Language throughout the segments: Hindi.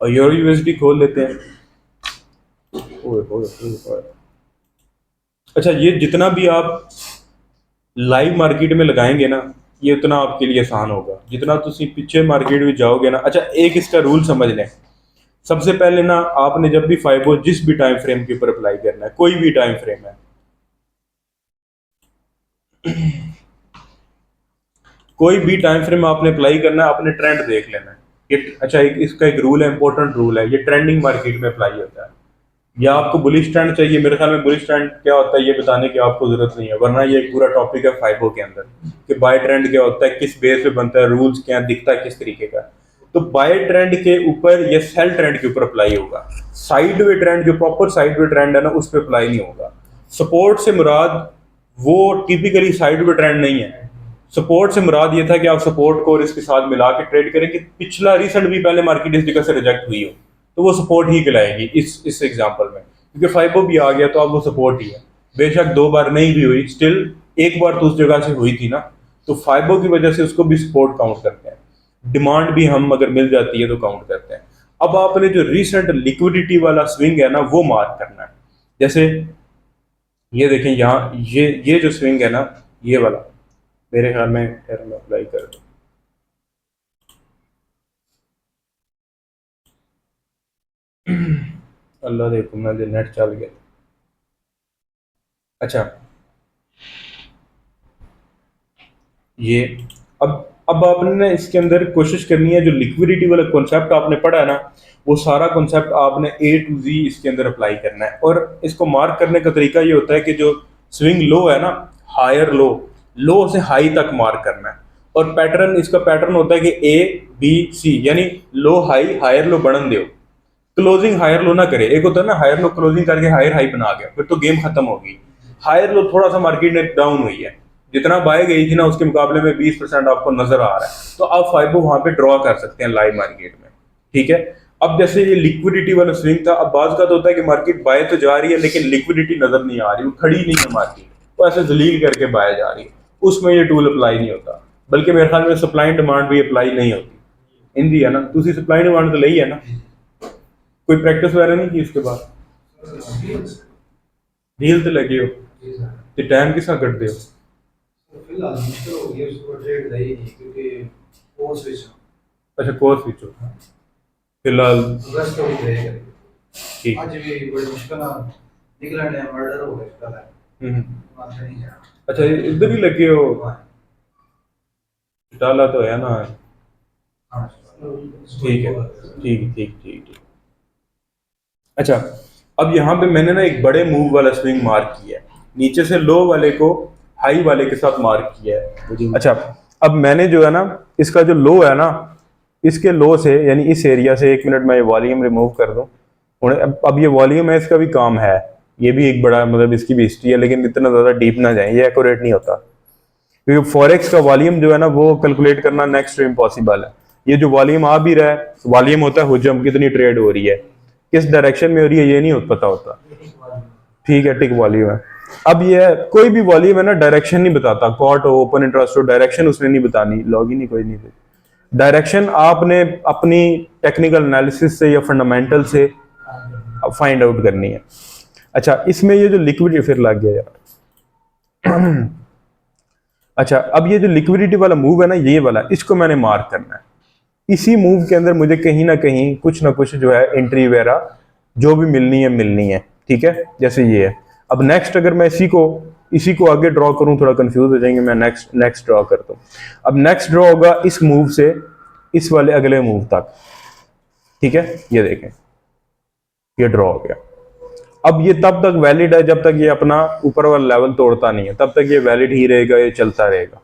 और यूरो यूएसडी खोल लेते हैं। ओए ओए ओए ओए। अच्छा, ये जितना भी आप लाइव मार्केट में लगाएंगे ना, ये उतना आपके लिए आसान होगा जितना तुम पीछे मार्केट में जाओगे ना। अच्छा, एक इसका रूल समझ लें। सबसे पहले ना, आपने जब भी फाइबो जिस भी टाइम फ्रेम के ऊपर अप्लाई करना है, कोई भी टाइम फ्रेम है, कोई भी टाइम फ्रेम आपने अप्लाई करना है, अपने ट्रेंड देख लेना है। ये अच्छा, इसका एक रूल है, इंपॉर्टेंट रूल है, ये ट्रेंडिंग मार्केट में अप्लाई होता है। या आपको बुलिश ट्रेंड चाहिए, मेरे ख्याल में बुलिश ट्रेंड क्या होता है ये बताने की आपको जरूरत नहीं है, वरना ये एक पूरा टॉपिक है फाइबो के अंदर कि बाय ट्रेंड क्या होता है, किस बेस पे बनता है, रूल्स क्या है, दिखता है किस तरीके का। तो बाय ट्रेंड के ऊपर या सेल ट्रेंड के ऊपर अप्लाई होगा। साइडवे ट्रेंड, जो प्रॉपर साइडवे ट्रेंड है ना, उस पर अप्लाई नहीं होगा। सपोर्ट से मुराद वो टिपिकली साइडवे ट्रेंड नहीं है। सपोर्ट से मुराद ये था कि आप सपोर्ट को और इसके साथ मिला के ट्रेड करें कि पिछला रिसेंट भी पहले मार्केट इस जगह से रिजेक्ट हुई हो, तो वो सपोर्ट ही कहलाएगी इस एग्जांपल में, क्योंकि फाइबो भी आ गया तो अब वो सपोर्ट ही है। बेशक दो बार नहीं भी हुई, स्टिल एक बार तो उस जगह से हुई थी ना, तो फाइबो की वजह से उसको भी सपोर्ट काउंट करते हैं। डिमांड भी हम अगर मिल जाती है तो काउंट करते हैं। अब आपने जो रिसेंट लिक्विडिटी वाला स्विंग है ना, वो मार्क करना है। जैसे ये देखें यहाँ, ये जो स्विंग है ना, ये वाला, मेरे ख्याल में खैर मैं अप्लाई कर दूँ। अल्लाह देखो मैं जो नेट चल गया। अच्छा, ये अब आपने ना इसके अंदर कोशिश करनी है, जो लिक्विडिटी वाला कॉन्सेप्ट आपने पढ़ा है ना, वो सारा कॉन्सेप्ट आपने ए टू जी इसके अंदर अप्लाई करना है। और इसको मार्क करने का तरीका ये होता है कि जो स्विंग लो है ना, हायर लो, लो से हाई तक मार्क करना है। और पैटर्न, इसका पैटर्न होता है कि ए बी सी, यानी लो हाई, हायर लो, बढ़न दो। क्लोजिंग हायर लो ना करे, एक होता है ना हायर लो क्लोजिंग करके हायर हाई बना गया, फिर तो गेम खत्म होगी। हायर लो थोड़ा सा मार्केट ने डाउन हुई है, जितना बाय गई थी ना उसके मुकाबले में 20% आपको नजर आ रहा है, तो आप फाइबो वहां पे ड्रॉ कर सकते हैं लाइव मार्केट में। ठीक है। अब जैसे ये लिक्विडिटी वाला स्विंग था, अब बाज का तो होता है कि मार्केट बाय तो जा रही है लेकिन लिक्विडिटी नजर नहीं आ रही, वो खड़ी नहीं है मार्केट, वो ऐसे जलील करके बाय जा रही है, उसमें ये टूल अप्लाई नहीं होता। बल्कि मेरे ख्याल में सप्लाई एंड डिमांड भी अप्लाई नहीं होती। इंदी है ना, तुम सप्लाई डिमांड तो लई है ना, कोई प्रैक्टिस वगैरह नहीं की उसके बाद? रील तो लगे हो तो टाइम किस तरह कटते हो? फिलहाल मुश्किल हो गई उसको ट्रेड है ही नहीं क्योंकि कोर्स विच अच्छा, कोर्स विचो फिलहाल। अगस्त हो गए ठीक। आज भी बड़ी मुश्किल निकला ने मर्डर हो गया इसका है वहां से नहीं जा अच्छा, इधर ही लगे हो? डाला तो है ना। हाँ ठीक है, ठीक ठीक ठीक ठीक। अच्छा, अब यहाँ पे मैंने ना एक बड़े मूव वाला स्विंग मार्क किया है, नीचे से लो वाले को हाई वाले के साथ मार्क किया है। अच्छा, अब मैंने जो है ना, इसका जो लो है ना, इसके लो से यानी इस एरिया से, एक मिनट मैं ये वॉल्यूम रिमूव कर दूं। अब ये वॉल्यूम है, इसका भी काम है, ये भी एक बड़ा मतलब इसकी भी हिस्ट्री है, लेकिन इतना ज़्यादा डीप ना जाए, ये एक्यूरेट नहीं होता, क्योंकि फॉरेक्स का वॉल्यूम जो है ना वो कैलकुलेट करना नेक्स्ट टू इम्पॉसिबल है। ये जो वॉल्यूम आ भी रहा है, वॉल्यूम होता है हुजम, कितनी ट्रेड हो रही है, किस डायरेक्शन में हो रही है, ये नहीं पता होता। ठीक है, टिक वॉल्यूम है। अब ये कोई भी वॉल्यूम है ना, डायरेक्शन नहीं बताता, कॉट हो, ओपन इंटरेस्ट हो, डायरेक्शन उसने नहीं बतानी, लॉग ही नहीं, कोई नहीं। डायरेक्शन आपने अपनी टेक्निकल एनालिसिस से या फंडामेंटल से फाइंड आउट करनी है। अच्छा, इसमें ये जो लिक्विड, फिर लग गया यार। अच्छा, अब ये जो लिक्विडिटी वाला मूव है ना, ये वाला, इसको मैंने मार्क करना है। इसी मूव के अंदर मुझे कहीं ना कुछ जो है एंट्री वगैरह जो भी मिलनी है मिलनी है। ठीक है, जैसे ये है। अब नेक्स्ट अगर मैं इसी को आगे ड्रॉ करूं, थोड़ा कंफ्यूज हो जाएंगे, मैं नेक्स्ट ड्रॉ करता हूं। अब नेक्स्ट ड्रॉ होगा इस मूव से इस वाले अगले मूव तक। ठीक है, ये देखें, ये ड्रॉ हो गया। अब ये तब तक वैलिड है जब तक ये अपना ऊपर वाला लेवल तोड़ता नहीं है, तब तक ये वैलिड ही रहेगा, ये चलता रहेगा।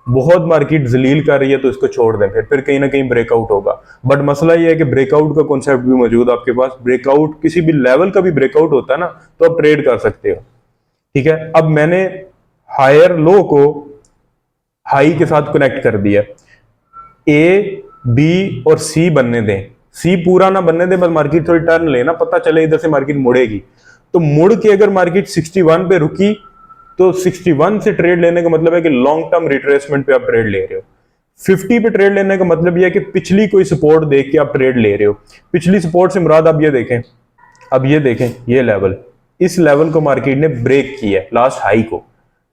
बहुत मार्केट जलील कर रही है तो इसको छोड़ दें, फिर कहीं ना कहीं ब्रेकआउट होगा। बट मसला ये है कि ब्रेकआउट का कॉन्सेप्ट भी मौजूद है आपके पास, ब्रेकआउट किसी भी लेवल का भी ब्रेकआउट होता है ना, तो आप ट्रेड कर सकते हो। ठीक है, अब मैंने हायर लो को हाई के साथ कनेक्ट कर दिया, ए बी और सी बनने दें, सी पूरा ना बनने दें, बस मार्केट थोड़ी टर्न लेना, पता चले इधर से मार्केट मुड़ेगी, तो मुड़ के अगर मार्केट 61 पे रुकी तो 61 से ट्रेड लेने का मतलब है कि लॉन्ग टर्म रिट्रेसमेंट पे आप ट्रेड ले रहे हो। 50 पे ट्रेड लेने का मतलब यह है कि पिछली कोई सपोर्ट देख के आप ट्रेड ले रहे हो। पिछली सपोर्ट से मुराद आप ये देखें, अब ये देखें, ये लेवल, इस लेवल को मार्केट ने ब्रेक किया है, लास्ट हाई को।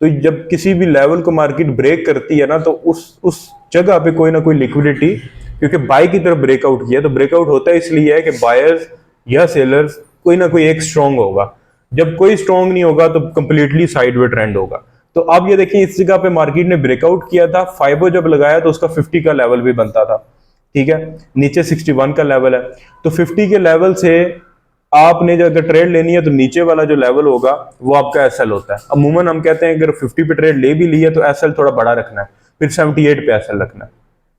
तो जब किसी भी लेवल को मार्केट ब्रेक करती है ना, तो उस जगह पे कोई ना कोई लिक्विडिटी, क्योंकि बाय की तरफ ब्रेकआउट किया, तो ब्रेकआउट होता है इसलिए है कि बायर्स या सेलर्स कोई ना कोई एक स्ट्रांग होगा। जब कोई स्ट्रांग नहीं होगा तो कंप्लीटली साइडवे ट्रेंड होगा। तो अब ये देखिए, इस जगह पे मार्केट ने ब्रेकआउट किया था, फाइबो जब लगाया तो उसका 50 का लेवल भी बनता था, ठीक है, नीचे 61 का लेवल है। तो 50 के लेवल से आपने जो अगर ट्रेड लेनी है तो नीचे वाला जो लेवल होगा वो आपका एसएल होता है। अमूमन हम कहते हैं अगर 50 पे ट्रेड ले भी लिया तो एसएल थोड़ा बड़ा रखना है, फिर 78 पे एसएल रखना है,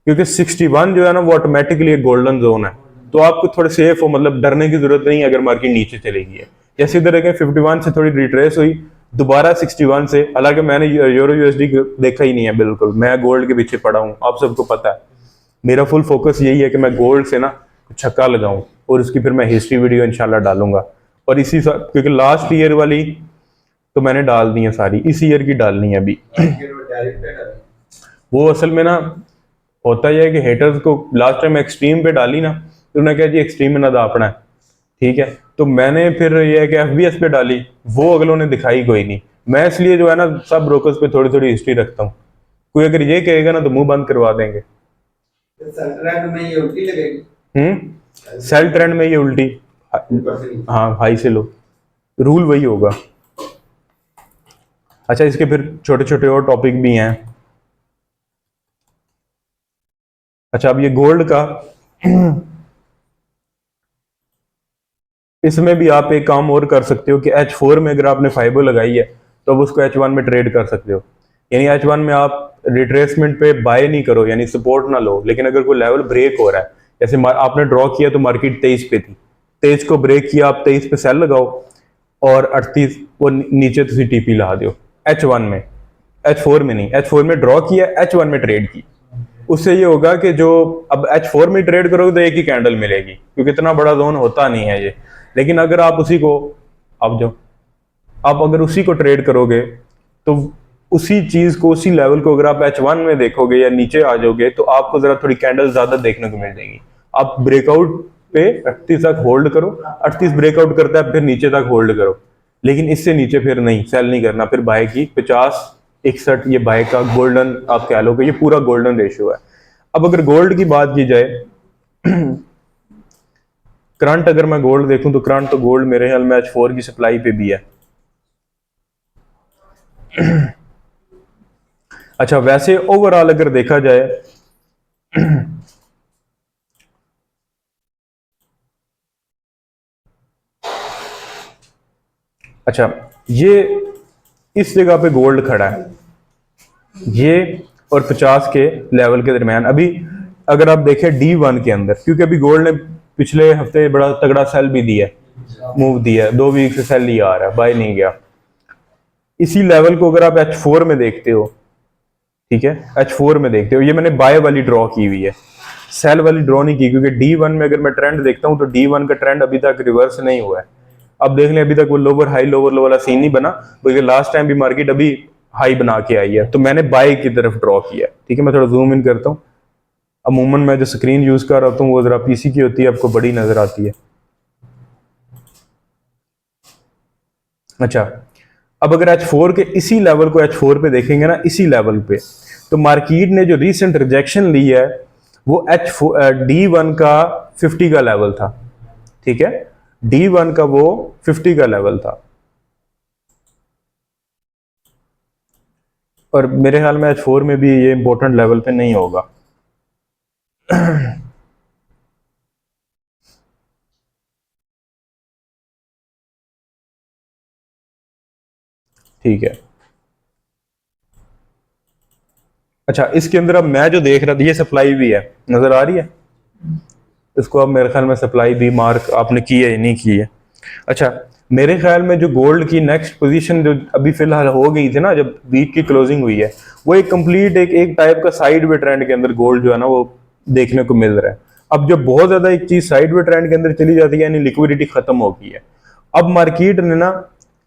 क्योंकि 61 जो है ना वो ऑटोमेटिकली एक गोल्डन जोन है। तो आपको थोड़े सेफ हो, मतलब डरने की जरूरत नहीं है अगर मार्केट नीचे चलेगी है। जैसे इधर देखें 51 से थोड़ी रिट्रेस हुई, दोबारा 61 से, हालांकि मैंने यूरो यूएसडी देखा ही नहीं है बिल्कुल, मैं गोल्ड के पीछे पड़ा हूँ, आप सबको पता है। मेरा फुल फोकस यही है कि मैं गोल्ड से ना छक्का लगाऊं, और उसकी फिर मैं हिस्ट्री वीडियो इंशाल्लाह डालूंगा। और क्योंकि लास्ट ईयर वाली तो मैंने डाल दी है सारी, इस ईयर की डालनी है अभी। वो असल में ना होता यह है कि हेटर्स को लास्ट टाइम एक्सट्रीम पे डाली ना, तो उन्होंने कहा जी एक्सट्रीम में ना दापना है, ठीक है। तो मैंने फिर यह है कि एफबीएस पे डाली, वो अगलों ने दिखाई कोई नहीं। मैं इसलिए जो है ना सब ब्रोकर्स पे थोड़ी थोड़ी हिस्ट्री रखता हूँ, कोई अगर ये कहेगा ना तो मुंह बंद करवा देंगे। सेल ट्रेंड में ये उल्टी, हाँ, हाई से लो, रूल वही होगा। अच्छा, इसके फिर छोटे छोटे और टॉपिक भी हैं। अच्छा, अब ये गोल्ड का, इसमें भी आप एक काम और कर सकते हो कि H4 में अगर आपने फाइबर लगाई है तो अब उसको H1 में ट्रेड कर सकते हो। यानी H1 में आप रिट्रेसमेंट पे बाय नहीं करो, यानी सपोर्ट ना लो, लेकिन अगर कोई लेवल ब्रेक हो रहा है, जैसे आपने ड्रॉ किया तो मार्केट 23 पे थी, 23 को ब्रेक किया, आप 23 पे सेल लगाओ और 38 वो नीचे तुम टीपी ला दो H1 में, H4 में नहीं। H4 में ड्रॉ किया, H1 में ट्रेड की, उससे ये होगा कि जो अब H4 में ट्रेड करोगे तो एक ही कैंडल मिलेगी, क्योंकि इतना बड़ा जोन होता नहीं है ये। लेकिन अगर आप उसी को, आप अगर उसी को ट्रेड करोगे तो उसी चीज को, उसी लेवल को अगर आप H1 में देखोगे या नीचे आ जाओगे तो आपको जरा थोड़ी कैंडल ज्यादा देखने को मिल जाएंगी। आप ब्रेकआउट पे 38 तक होल्ड करो, 38 ब्रेकआउट करता है फिर नीचे तक होल्ड करो, लेकिन इससे नीचे फिर नहीं, सेल नहीं करना। फिर बाय की 50 61 ये बाय का गोल्डन आप कह लो कि ये पूरा गोल्डन रेशियो है। अब अगर गोल्ड की बात की जाए, करंट अगर मैं गोल्ड देखूं तो करंट तो गोल्ड मेरे ख्याल में H4 की सप्लाई पे भी है। अच्छा, वैसे ओवरऑल अगर देखा जाए, अच्छा, ये इस जगह पे गोल्ड खड़ा है, ये और 50 के लेवल के दरमियान। अभी अगर आप देखें D1 के अंदर, क्योंकि अभी गोल्ड ने पिछले हफ्ते बड़ा तगड़ा सेल भी दिया, मूव दिया, 2 वीक से सेल ही आ रहा है, बाय नहीं गया। इसी लेवल को अगर आप H4 में देखते हो, ठीक है, H4 में देखते हो, ये मैंने बाय वाली ड्रॉ की हुई है, सेल वाली ड्रॉ नहीं की, क्योंकि D1 में अगर मैं ट्रेंड देखता हूं तो D1 का ट्रेंड अभी तक रिवर्स नहीं हुआ है। अब देख लें, अभी तक वो लोअर हाई लोअर लो वाला सीन नहीं बना, बल्कि लास्ट टाइम भी मार्केट अभी हाई बना के आई है, तो मैंने बाय की तरफ ड्रॉ किया, ठीक है। मैं थोड़ा जूम इन करता हूँ। अमूमन मैं जो स्क्रीन यूज कर रहा हूँ वो जरा पीसी की होती है, आपको बड़ी नजर आती है। अच्छा, अब अगर H4 के इसी लेवल को H4 पे देखेंगे ना, इसी लेवल पे, तो मार्केट ने जो रीसेंट रिजेक्शन ली है वो D1 का 50 का लेवल था, ठीक है, D1 का वो 50 का लेवल था, और मेरे ख्याल में H4 में भी ये इंपॉर्टेंट लेवल पे नहीं होगा। ठीक है। अच्छा, इसके अंदर अब मैं जो देख रहा था, ये सप्लाई भी है, नजर आ रही है इसको, अब मेरे ख्याल में सप्लाई भी मार्क आपने की है नहीं की है। अच्छा, मेरे ख्याल में जो गोल्ड की नेक्स्ट पोजीशन जो अभी फिलहाल हो गई थी ना, जब वीक की क्लोजिंग हुई है, वो एक कंप्लीट एक टाइप का साइड वे ट्रेंड के अंदर गोल्ड जो है ना वो देखने को मिल रहा है। अब जब बहुत ज्यादा एक चीज साइड वे ट्रेंड के अंदर चली जाती है, यानी लिक्विडिटी खत्म हो गई है। अब मार्केट ने ना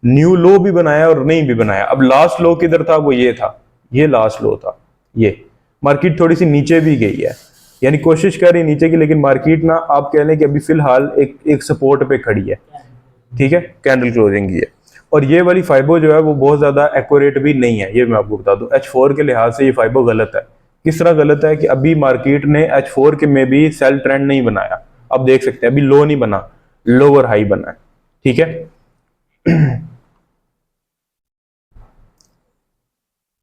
न्यू लो भी बनाया और नहीं भी बनाया। अब लास्ट लो किधर था, वो ये था, ये लास्ट लो था, ये मार्केट थोड़ी सी नीचे भी गई है, यानी कोशिश कर रही नीचे की, लेकिन मार्केट ना आप कह लें कि अभी फिलहाल एक सपोर्ट पे खड़ी है, ठीक है, कैंडल क्लोजिंग की है। और ये वाली फाइबो जो है वो बहुत ज़्यादा एक्यूरेट भी नहीं है, ये मैं आपको बता दूं। H4 के लिहाज से ये फाइबो गलत है। किस तरह गलत है कि अभी मार्केट ने H4 के में भी सेल ट्रेंड नहीं बनाया, आप देख सकते हैं अभी लो नहीं बना, लोअर हाई बना है, ठीक है।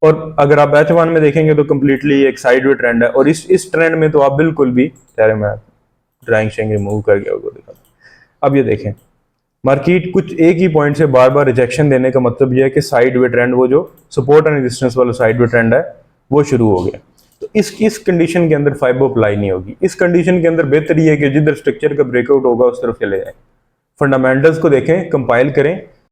और अगर आप H1 में देखेंगे तो कंप्लीटली एक साइडवे ट्रेंड है, और इस ट्रेंड में तो आप बिल्कुल भी, चाहे मैं ड्राइंग शेंग रिमूव करके आपको दिखा दूं। अब ये देखें मार्केट कुछ एक ही पॉइंट से बार बार रिजेक्शन देने का मतलब यह है कि साइडवे ट्रेंड, वो जो सपोर्ट एंड रेजिस्टेंस वाला साइडवे ट्रेंड है वो शुरू हो गया। तो इस कंडीशन के अंदर फाइबो अप्लाई नहीं होगी। इस कंडीशन के अंदर बेहतर ये है कि जिधर स्ट्रक्चर का ब्रेकआउट होगा उस तरफ चले जाए, फंडामेंटल्स को देखें, कंपाइल करें,